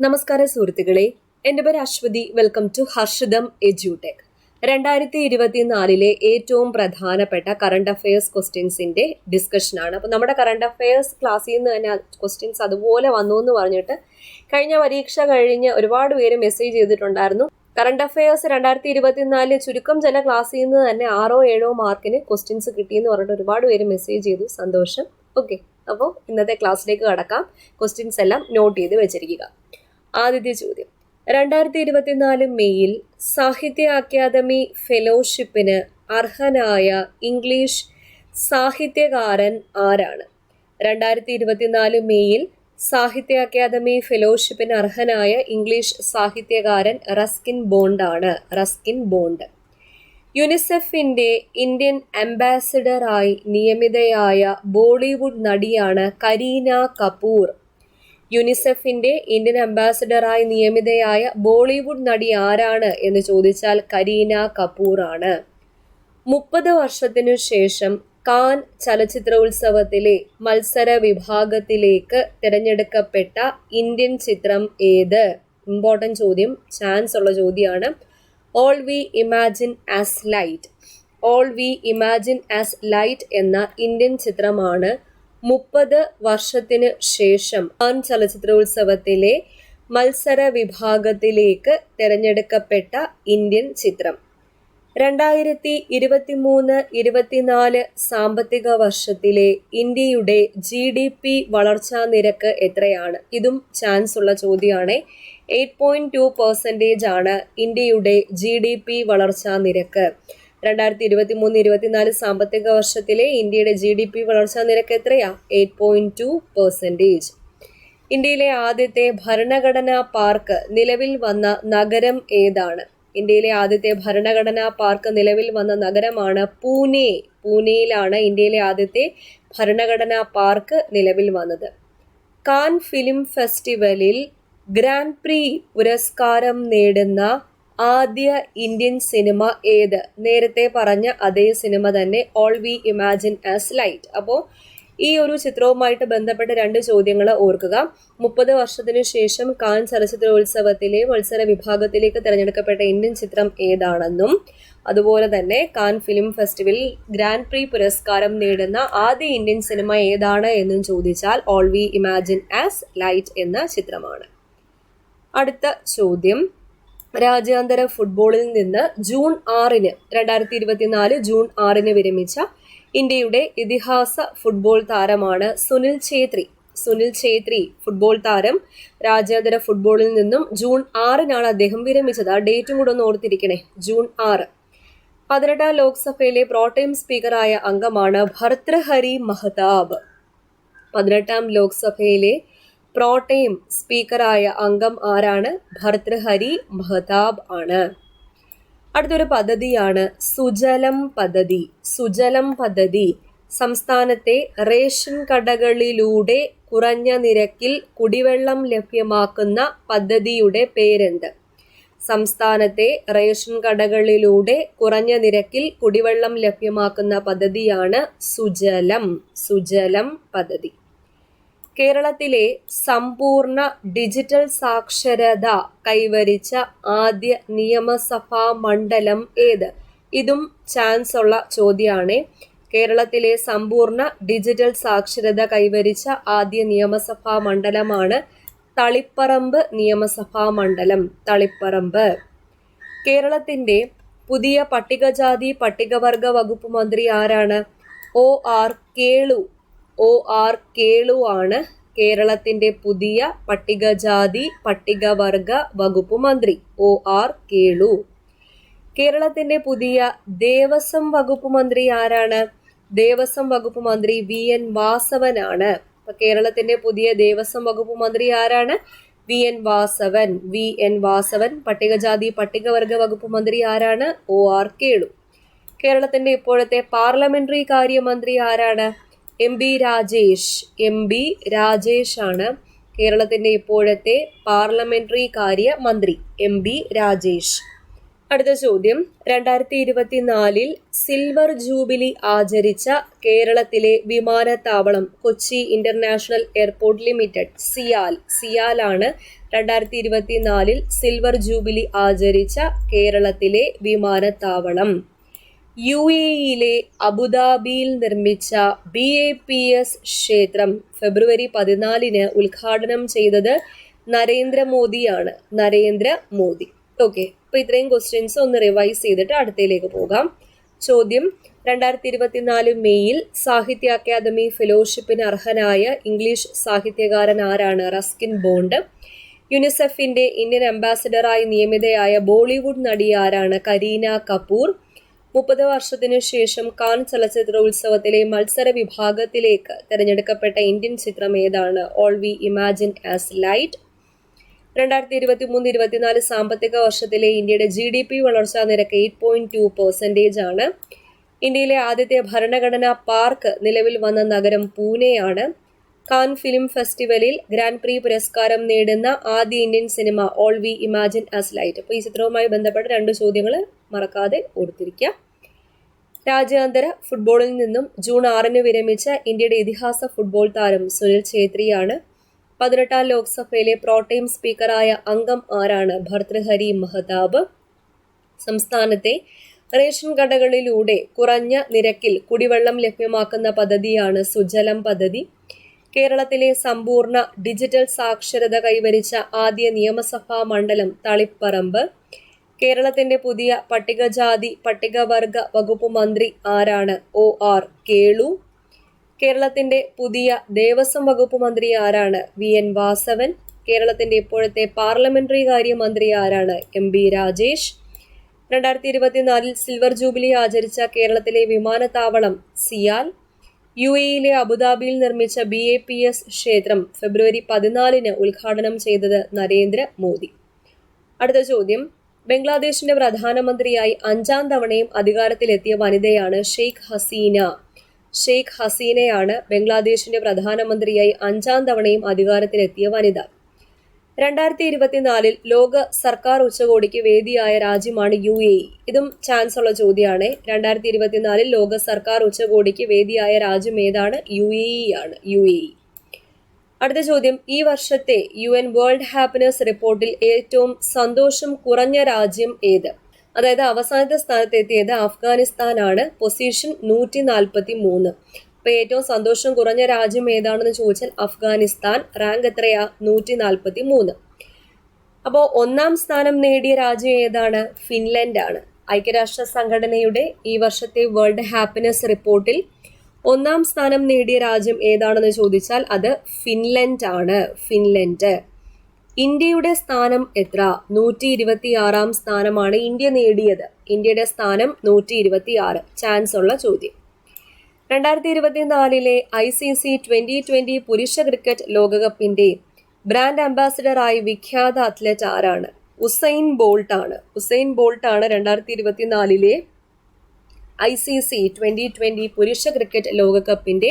നമസ്കാരം സുഹൃത്തുക്കളെ, എൻ്റെ പേര് Ashwathi. Welcome to Harshitham edutech. 2024 ഏറ്റവും പ്രധാനപ്പെട്ട കറണ്ട് അഫയേഴ്സ് ക്വസ്റ്റ്യൻസിന്റെ ഡിസ്കഷനാണ്. അപ്പോൾ നമ്മുടെ കറണ്ട് അഫയേഴ്സ് ക്ലാസ്സിൽ നിന്ന് തന്നെ ക്വസ്റ്റ്യൻസ് അതുപോലെ വന്നു എന്ന് പറഞ്ഞിട്ട് കഴിഞ്ഞ പരീക്ഷ കഴിഞ്ഞ് ഒരുപാട് പേര് മെസ്സേജ് ചെയ്തിട്ടുണ്ടായിരുന്നു. കറണ്ട് അഫയേഴ്സ് 2024 ചുരുക്കം ചില ക്ലാസ്സിൽ നിന്ന് തന്നെ 6-7 മാർക്കിന് ക്വസ്റ്റ്യൻസ് കിട്ടിയെന്ന് പറഞ്ഞിട്ട് ഒരുപാട് പേര് മെസ്സേജ് ചെയ്തു. സന്തോഷം. ഓക്കെ, അപ്പോൾ ഇന്നത്തെ ക്ലാസ്സിലേക്ക് കടക്കാം. ക്വസ്റ്റ്യൻസ് എല്ലാം നോട്ട് ചെയ്ത് വെച്ചിരിക്കുക. ആദ്യത്തെ ചോദ്യം, 2024 മെയ്യിൽ സാഹിത്യ അക്കാദമി ഫെലോഷിപ്പിന് അർഹനായ ഇംഗ്ലീഷ് സാഹിത്യകാരൻ ആരാണ്? 2024 മെയ്യിൽ സാഹിത്യ അക്കാദമി ഫെലോഷിപ്പിന് അർഹനായ ഇംഗ്ലീഷ് സാഹിത്യകാരൻ റസ്കിൻ ബോണ്ട് ആണ്. Ruskin Bond. യുനിസെഫിന്റെ ഇന്ത്യൻ അംബാസിഡറായി നിയമിതയായ ബോളിവുഡ് നടിയാണ് കരീന കപൂർ. യുനിസെഫിന്റെ ഇന്ത്യൻ അംബാസിഡറായി നിയമിതയായ ബോളിവുഡ് നടി ആരാണ് എന്ന് ചോദിച്ചാൽ കരീന കപൂർ ആണ്. 30 വർഷത്തിനു ശേഷം കാൻ ചലച്ചിത്രോത്സവത്തിലെ മത്സര വിഭാഗത്തിലേക്ക് തിരഞ്ഞെടുക്കപ്പെട്ട ഇന്ത്യൻ ചിത്രം ഏത്? ഇമ്പോർട്ടൻറ്റ് ചോദ്യം, ചാൻസ് ഉള്ള ചോദ്യമാണ്. All we imagine as light. All we imagine as light എന്ന ഇന്ത്യൻ ചിത്രമാണ് 30 വർഷത്തിന് ശേഷം കാൻ ചലച്ചിത്രോത്സവത്തിലെ മത്സര വിഭാഗത്തിലേക്ക് തിരഞ്ഞെടുക്കപ്പെട്ട ഇന്ത്യൻ ചിത്രം. 2023-24 സാമ്പത്തിക വർഷത്തിലെ ഇന്ത്യയുടെ GDP വളർച്ചാ നിരക്ക് എത്രയാണ്? ഇതും ചാൻസ് ഉള്ള ചോദ്യമാണ്. 8.2% ആണ് ഇന്ത്യയുടെ GDP വളർച്ചാ നിരക്ക്. 2023-24 സാമ്പത്തിക വർഷത്തിലെ ഇന്ത്യയുടെ GDP വളർച്ചാ നിരക്ക് എത്രയാ? 8.2%. ഇന്ത്യയിലെ ആദ്യത്തെ ഭരണഘടനാ പാർക്ക് നിലവിൽ വന്ന നഗരം ഏതാണ്? ഇന്ത്യയിലെ ആദ്യത്തെ ഭരണഘടനാ പാർക്ക് നിലവിൽ വന്ന നഗരമാണ് പൂനെ. പൂനെയിലാണ് ഇന്ത്യയിലെ ആദ്യത്തെ ഭരണഘടനാ പാർക്ക് നിലവിൽ വന്നത്. കാൻ ഫിലിം ഫെസ്റ്റിവലിൽ ഗ്രാൻഡ് പ്രീ പുരസ്കാരം നേടുന്ന ആദ്യ ഇന്ത്യൻ സിനിമ ഏത്? നേരത്തെ പറഞ്ഞ അതേ സിനിമ തന്നെ, all we imagine as light. അപ്പോൾ ഈ ഒരു ചിത്രവുമായിട്ട് ബന്ധപ്പെട്ട 2 ചോദ്യങ്ങൾ ഓർക്കുക. 30 വർഷത്തിനു ശേഷം കാൻ ചലച്ചിത്രോത്സവത്തിലെ മത്സര വിഭാഗത്തിലേക്ക് തിരഞ്ഞെടുക്കപ്പെട്ട ഇന്ത്യൻ ചിത്രം ഏതാണെന്നും അതുപോലെ തന്നെ കാൻ ഫിലിം ഫെസ്റ്റിവലിൽ ഗ്രാൻഡ് പ്രീ പുരസ്കാരം നേടുന്ന ആദ്യ ഇന്ത്യൻ സിനിമ ഏതാണ് എന്നും ചോദിച്ചാൽ all we imagine as light എന്ന ചിത്രമാണ്. അടുത്ത ചോദ്യം, രാജ്യാന്തര ഫുട്ബോളിൽ നിന്ന് ജൂൺ 6-ന് 2024 ജൂൺ 6-ന് വിരമിച്ച ഇന്ത്യയുടെ ഇതിഹാസ ഫുട്ബോൾ താരമാണ് സുനിൽ ഛേത്രി. സുനിൽ ഛേത്രി ഫുട്ബോൾ താരം രാജ്യാന്തര ഫുട്ബോളിൽ നിന്നും ജൂൺ 6-നാണ് അദ്ദേഹം വിരമിച്ചത്. ആ ഡേറ്റും കൂടെ ഒന്ന് ഓർത്തിരിക്കണേ, ജൂൺ 6. 18ാം ലോക്സഭയിലെ പ്രോടൈം സ്പീക്കറായ അംഗമാണ് ഭർതൃഹരി മഹ്താബ്. 18ാം ലോക്സഭയിലെ പ്രോടൈം സ്പീക്കറായ അംഗം ആരാണ്? ഭർതൃഹരി മഹ്താബ് ആണ്. അടുത്തൊരു പദ്ധതിയാണ് സുജലം പദ്ധതി. സുജലം പദ്ധതി സംസ്ഥാനത്തെ റേഷൻ കടകളിലൂടെ കുറഞ്ഞ നിരക്കിൽ കുടിവെള്ളം ലഭ്യമാക്കുന്ന പദ്ധതിയുടെ പേരെന്ത്? സംസ്ഥാനത്തെ റേഷൻ കടകളിലൂടെ കുറഞ്ഞ നിരക്കിൽ കുടിവെള്ളം ലഭ്യമാക്കുന്ന പദ്ധതിയാണ് സുജലം. സുജലം പദ്ധതി. കേരളത്തിലെ സമ്പൂർണ്ണ ഡിജിറ്റൽ സാക്ഷരത കൈവരിച്ച ആദ്യ നിയമസഭാ മണ്ഡലം ഏത്? ഇതും ചാൻസ് ഉള്ള ചോദ്യമാണ്. കേരളത്തിലെ സമ്പൂർണ്ണ ഡിജിറ്റൽ സാക്ഷരത കൈവരിച്ച ആദ്യ നിയമസഭാ മണ്ഡലമാണ് തളിപ്പറമ്പ് നിയമസഭാ മണ്ഡലം. തളിപ്പറമ്പ്. കേരളത്തിന്റെ പുതിയ പട്ടികജാതി പട്ടികവർഗ വകുപ്പ് മന്ത്രി ആരാണ്? OR കേളു. OR കേളു ആണ് കേരളത്തിന്റെ പുതിയ പട്ടികജാതി പട്ടികവർഗ വകുപ്പ് മന്ത്രി. OR കേളു. കേരളത്തിന്റെ പുതിയ ദേവസ്വം വകുപ്പ് മന്ത്രി ആരാണ്? ദേവസ്വം വകുപ്പ് മന്ത്രി VN വാസവൻ ആണ്. അപ്പൊ കേരളത്തിന്റെ പുതിയ ദേവസ്വം വകുപ്പ് മന്ത്രി ആരാണ്? VN വാസവൻ. VN വാസവൻ. പട്ടികജാതി പട്ടികവർഗ വകുപ്പ് മന്ത്രി ആരാണ്? OR കേളു. കേരളത്തിന്റെ ഇപ്പോഴത്തെ പാർലമെന്ററി കാര്യമന്ത്രി ആരാണ്? MB രാജേഷ്. MB രാജേഷ് ആണ് കേരളത്തിന്റെ ഇപ്പോഴത്തെ പാർലമെന്ററി കാര്യ മന്ത്രി. MB രാജേഷ്. അടുത്ത ചോദ്യം, 2024 സിൽവർ ജൂബിലി ആചരിച്ച കേരളത്തിലെ വിമാനത്താവളം Kochi international airport limited, CIAL ആണ് 2024 സിൽവർ ജൂബിലി ആചരിച്ച കേരളത്തിലെ വിമാനത്താവളം. UAE അബുദാബിയിൽ നിർമ്മിച്ച BAPS ക്ഷേത്രം ഫെബ്രുവരി 14 ഉദ്ഘാടനം ചെയ്തത് നരേന്ദ്രമോദിയാണ്. നരേന്ദ്രമോദി. ഓക്കെ, അപ്പൊ ഇത്രയും ക്വസ്റ്റ്യൻസ് ഒന്ന് റിവൈസ് ചെയ്തിട്ട് അടുത്തയിലേക്ക് പോകാം. ചോദ്യം, 2024 മെയ്യിൽ സാഹിത്യ അക്കാദമി ഫെലോഷിപ്പിന് അർഹനായ ഇംഗ്ലീഷ് സാഹിത്യകാരൻ ആരാണ്? Ruskin Bond. യുനിസെഫിന്റെ ഇന്ത്യൻ അംബാസിഡറായി നിയമിതയായ ബോളിവുഡ് നടി ആരാണ്? കരീന കപൂർ. 30 വർഷത്തിനു ശേഷം കാൻ ചലച്ചിത്രോത്സവത്തിലെ മത്സര വിഭാഗത്തിലേക്ക് തിരഞ്ഞെടുക്കപ്പെട്ട ഇന്ത്യൻ ചിത്രം ഏതാണ്? All we imagine as light. 2023-24 സാമ്പത്തിക വർഷത്തിലെ ഇന്ത്യയുടെ GDP വളർച്ചാ നിരക്ക് 8.2% ആണ്. ഇന്ത്യയിലെ ആദ്യത്തെ ഭരണഘടനാ പാർക്ക് നിലവിൽ വന്ന നഗരം പൂനെയാണ്. കാൻ ഫിലിം ഫെസ്റ്റിവലിൽ ഗ്രാൻഡ് പ്രീ പുരസ്കാരം നേടുന്ന ആദ്യ Indian cinema all we imagine as light. അപ്പോൾ ഈ ചിത്രവുമായി ബന്ധപ്പെട്ട 2 ചോദ്യങ്ങൾ മറക്കാതെ ഓർത്തിരിക്കുക. രാജ്യാന്തര ഫുട്ബോളിൽ നിന്നും ജൂൺ 6 വിരമിച്ച ഇന്ത്യയുടെ ഇതിഹാസ ഫുട്ബോൾ താരം സുനിൽ ഛേത്രിയാണ്. 18ാം ലോക്സഭയിലെ പ്രോടൈം സ്പീക്കറായ അംഗം ആരാണ്? ഭർതൃഹരി മഹതാബ്. സംസ്ഥാനത്തെ റേഷൻ കടകളിലൂടെ കുറഞ്ഞ നിരക്കിൽ കുടിവെള്ളം ലഭ്യമാക്കുന്ന പദ്ധതിയാണ് സുജലം പദ്ധതി. കേരളത്തിലെ സമ്പൂർണ്ണ ഡിജിറ്റൽ സാക്ഷരത കൈവരിച്ച ആദ്യ നിയമസഭാ മണ്ഡലം തളിപ്പറമ്പ്. കേരളത്തിന്റെ പുതിയ പട്ടികജാതി പട്ടികവർഗ വകുപ്പ് മന്ത്രി ആരാണ്? OR കേളു. കേരളത്തിന്റെ പുതിയ ദേവസ്വം വകുപ്പ് മന്ത്രി ആരാണ്? VN വാസവൻ. കേരളത്തിന്റെ ഇപ്പോഴത്തെ പാർലമെന്ററി കാര്യ മന്ത്രി ആരാണ്? MB രാജേഷ്. 2024 സിൽവർ ജൂബിലി ആചരിച്ച കേരളത്തിലെ വിമാനത്താവളം സിയാൽ. UAE അബുദാബിയിൽ നിർമ്മിച്ച BAPS ക്ഷേത്രം ഫെബ്രുവരി 14 ഉദ്ഘാടനം ചെയ്തത് നരേന്ദ്രമോദി. അടുത്ത ചോദ്യം, ബംഗ്ലാദേശിന്റെ പ്രധാനമന്ത്രിയായി 5ാം തവണയും അധികാരത്തിലെത്തിയ വനിതയാണ് ഷെയ്ഖ് ഹസീന. ഷെയ്ഖ് ഹസീനയാണ് ബംഗ്ലാദേശിന്റെ പ്രധാനമന്ത്രിയായി 5ാം തവണയും അധികാരത്തിലെത്തിയ വനിത. 2024 ലോക സർക്കാർ ഉച്ചകോടിക്ക് വേദിയായ രാജ്യമാണ് UAE. ഇതും ചാൻസ് ഉള്ള ചോദ്യമാണ്. 2024 ലോക സർക്കാർ ഉച്ചകോടിക്ക് വേദിയായ രാജ്യം ഏതാണ്? UAE ആണ്. UAE. അടുത്ത ചോദ്യം, ഈ വർഷത്തെ UN വേൾഡ് ഹാപ്പിനെസ് റിപ്പോർട്ടിൽ ഏറ്റവും സന്തോഷം കുറഞ്ഞ രാജ്യം ഏത്? അതായത് അവസാനത്തെ സ്ഥാനത്ത് എത്തിയത് അഫ്ഗാനിസ്ഥാനാണ്. പൊസിഷൻ 143. അപ്പൊ ഏറ്റവും സന്തോഷം കുറഞ്ഞ രാജ്യം ഏതാണെന്ന് ചോദിച്ചാൽ അഫ്ഗാനിസ്ഥാൻ. റാങ്ക് എത്രയാ? 143. അപ്പോൾ 1ാം സ്ഥാനം നേടിയ രാജ്യം ഏതാണ്? ഫിൻലൻഡ് ആണ്. ഐക്യരാഷ്ട്ര സംഘടനയുടെ ഈ വർഷത്തെ വേൾഡ് ഹാപ്പിനെസ് റിപ്പോർട്ടിൽ 1ാം സ്ഥാനം നേടിയ രാജ്യം ഏതാണെന്ന് ചോദിച്ചാൽ അത് ഫിൻലൻഡ് ആണ്. ഫിൻലൻഡ്. ഇന്ത്യയുടെ സ്ഥാനം എത്ര? 126ാം സ്ഥാനമാണ് ഇന്ത്യ നേടിയത്. ഇന്ത്യയുടെ സ്ഥാനം 126. ചാൻസ് ഉള്ള ചോദ്യം. 2024 ICC T20 പുരുഷ ക്രിക്കറ്റ് ലോകകപ്പിന്റെ ബ്രാൻഡ് അംബാസിഡറായി വിഖ്യാത അത്ലറ്റ് ആരാണ്? ഉസൈൻ ബോൾട്ട് ആണ്. ഉസൈൻ ബോൾട്ട് ആണ് 2024 ICC T20 പുരുഷ ക്രിക്കറ്റ് ലോകകപ്പിന്റെ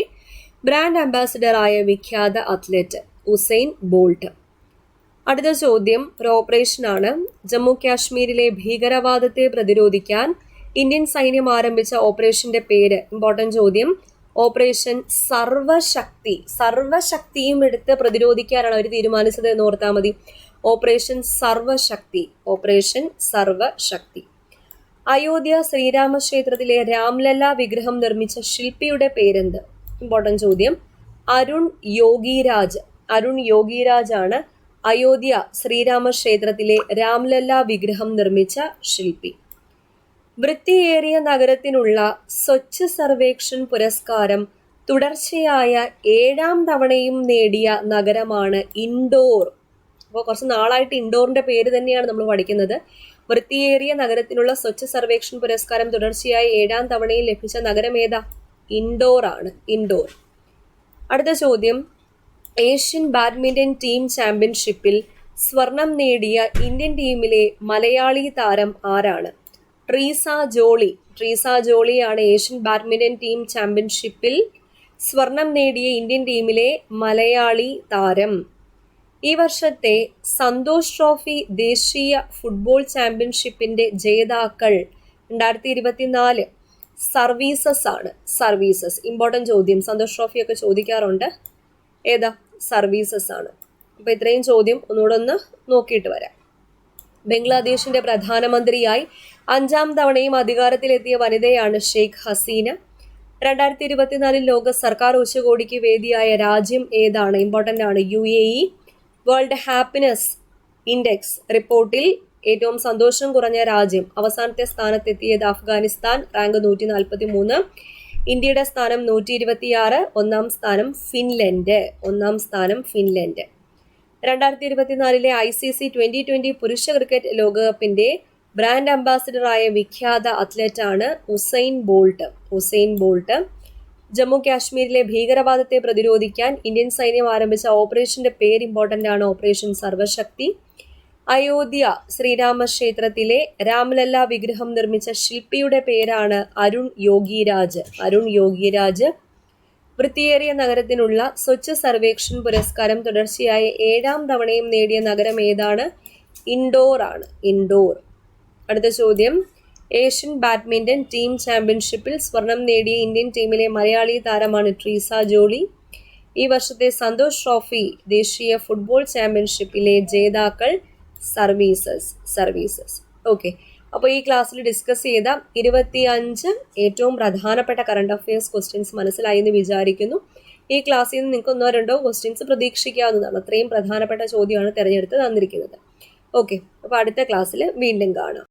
ബ്രാൻഡ് അംബാസിഡറായ വിഖ്യാത അത്ലറ്റ് ഉസൈൻ ബോൾട്ട്. അടുത്ത ചോദ്യം ഒരു ഓപ്പറേഷൻ ആണ്. ജമ്മു കാശ്മീരിലെ ഭീകരവാദത്തെ പ്രതിരോധിക്കാൻ ഇന്ത്യൻ സൈന്യം ആരംഭിച്ച ഓപ്പറേഷന്റെ പേര്? ഇമ്പോർട്ടന്റ് ചോദ്യം. ഓപ്പറേഷൻ സർവശക്തി. സർവശക്തിയും എടുത്ത് പ്രതിരോധിക്കാനാണ് അവർ തീരുമാനിച്ചത് എന്ന് ഓർത്താൽ മതി. ഓപ്പറേഷൻ സർവശക്തി. ഓപ്പറേഷൻ സർവശക്തി. അയോധ്യ ശ്രീരാമക്ഷേത്രത്തിലെ രാംലല്ല വിഗ്രഹം നിർമ്മിച്ച ശില്പിയുടെ പേരെന്ത്? ഇമ്പോർട്ടന്റ് ചോദ്യം. അരുൺ യോഗിരാജ്. അരുൺ യോഗിരാജ് ആണ് അയോധ്യ ശ്രീരാമക്ഷേത്രത്തിലെ രാംലല്ല വിഗ്രഹം നിർമ്മിച്ച ശില്പി. വൃത്തിയേറിയ നഗരത്തിനുള്ള സ്വച്ഛ് സർവേക്ഷൺ പുരസ്കാരം തുടർച്ചയായ 7ാം തവണയും നേടിയ നഗരമാണ് ഇൻഡോർ. അപ്പോൾ കുറച്ച് നാളായിട്ട് ഇൻഡോറിന്റെ പേര് തന്നെയാണ് നമ്മൾ പഠിക്കുന്നത്. വൃത്തിയേറിയ നഗരത്തിനുള്ള സ്വച്ഛ് സർവേക്ഷൺ പുരസ്കാരം തുടർച്ചയായി 7ാം തവണയും ലഭിച്ച നഗരം ഏതാ? ഇൻഡോർ ആണ്. ഇൻഡോർ. അടുത്ത ചോദ്യം, ഏഷ്യൻ ബാഡ്മിന്റൺ ടീം ചാമ്പ്യൻഷിപ്പിൽ സ്വർണം നേടിയ ഇന്ത്യൻ ടീമിലെ മലയാളി താരം ആരാണ്? ട്രീസ ജോളി. ട്രീസ ജോളിയാണ് ഏഷ്യൻ ബാഡ്മിന്റൺ ടീം ചാമ്പ്യൻഷിപ്പിൽ സ്വർണം നേടിയ ഇന്ത്യൻ ടീമിലെ മലയാളി താരം. ഈ വർഷത്തെ സന്തോഷ് ട്രോഫി ദേശീയ ഫുട്ബോൾ ചാമ്പ്യൻഷിപ്പിന്റെ ജേതാക്കൾ 2024 സർവീസസ് ആണ്. സർവീസസ് ഇമ്പോർട്ടൻറ്റ് ചോദ്യം, സന്തോഷ് ട്രോഫി ഒക്കെ ചോദിക്കാറുണ്ട്. ഏതാ? സർവീസസ് ആണ്. അപ്പോൾ ഇത്രയും ചോദ്യം ഒന്നുകൂടെ ഒന്ന് നോക്കിയിട്ട് വരാം. ബംഗ്ലാദേശിന്റെ പ്രധാനമന്ത്രിയായി 5ാം തവണയും അധികാരത്തിലെത്തിയ വനിതയാണ് ഷെയ്ഖ് ഹസീന. 2024 ലോക സർക്കാർ ഉച്ചകോടിക്ക് വേദിയായ രാജ്യം ഏതാണ്? ഇമ്പോർട്ടൻ്റ് ആണ്. UAE. വേൾഡ് ഹാപ്പിനെസ് ഇൻഡെക്സ് റിപ്പോർട്ടിൽ ഏറ്റവും സന്തോഷം കുറഞ്ഞ രാജ്യം, അവസാനത്തെ സ്ഥാനത്തെത്തിയത് അഫ്ഗാനിസ്ഥാൻ, റാങ്ക് 143. ഇന്ത്യയുടെ സ്ഥാനം 126, ഒന്നാം സ്ഥാനം ഫിൻലൻഡ്. 2024 ICC T20 പുരുഷ ക്രിക്കറ്റ് ലോകകപ്പിന്റെ ബ്രാൻഡ് അംബാസിഡറായ വിഖ്യാത അത്ലറ്റാണ് ഉസൈൻ ബോൾട്ട്. ജമ്മു കാശ്മീരിലെ ഭീകരവാദത്തെ പ്രതിരോധിക്കാൻ ഇന്ത്യൻ സൈന്യം ആരംഭിച്ച ഓപ്പറേഷന്റെ പേര് ഇമ്പോർട്ടൻ്റ് ആണ്. ഓപ്പറേഷൻ സർവശക്തി. അയോധ്യ ശ്രീരാമക്ഷേത്രത്തിലെ രാംലല്ല വിഗ്രഹം നിർമ്മിച്ച ശില്പിയുടെ പേരാണ് അരുൺ യോഗിരാജ്. വൃത്തിയേറിയ നഗരത്തിനുള്ള സ്വച്ഛ് സർവേക്ഷൺ പുരസ്കാരം തുടർച്ചയായ 7ാം തവണയും നേടിയ നഗരം ഏതാണ്? ഇൻഡോർ. അടുത്ത ചോദ്യം, ഏഷ്യൻ ബാഡ്മിന്റൺ ടീം ചാമ്പ്യൻഷിപ്പിൽ സ്വർണം നേടിയ ഇന്ത്യൻ ടീമിലെ മലയാളി താരമാണ് ട്രീസ ജോളി. ഈ വർഷത്തെ സന്തോഷ് ട്രോഫി ദേശീയ ഫുട്ബോൾ ചാമ്പ്യൻഷിപ്പിലെ ജേതാക്കൾ സർവീസസ്. ഓക്കെ, അപ്പോൾ ഈ ക്ലാസ്സിൽ ഡിസ്കസ് ചെയ്ത 25 ഏറ്റവും പ്രധാനപ്പെട്ട കറണ്ട് അഫയേഴ്സ് ക്വസ്റ്റ്യൻസ് മനസ്സിലായി എന്ന് വിചാരിക്കുന്നു. ഈ ക്ലാസ്സിൽ നിന്ന് നിങ്ങൾക്ക് 1-2 ക്വസ്റ്റ്യൻസ് പ്രതീക്ഷിക്കാവുന്നതാണ്. അത്രയും പ്രധാനപ്പെട്ട ചോദ്യമാണ് തിരഞ്ഞെടുത്ത് തന്നിരിക്കുന്നത്. ഓക്കെ, അപ്പോൾ അടുത്ത ക്ലാസ്സിൽ വീണ്ടും കാണാം.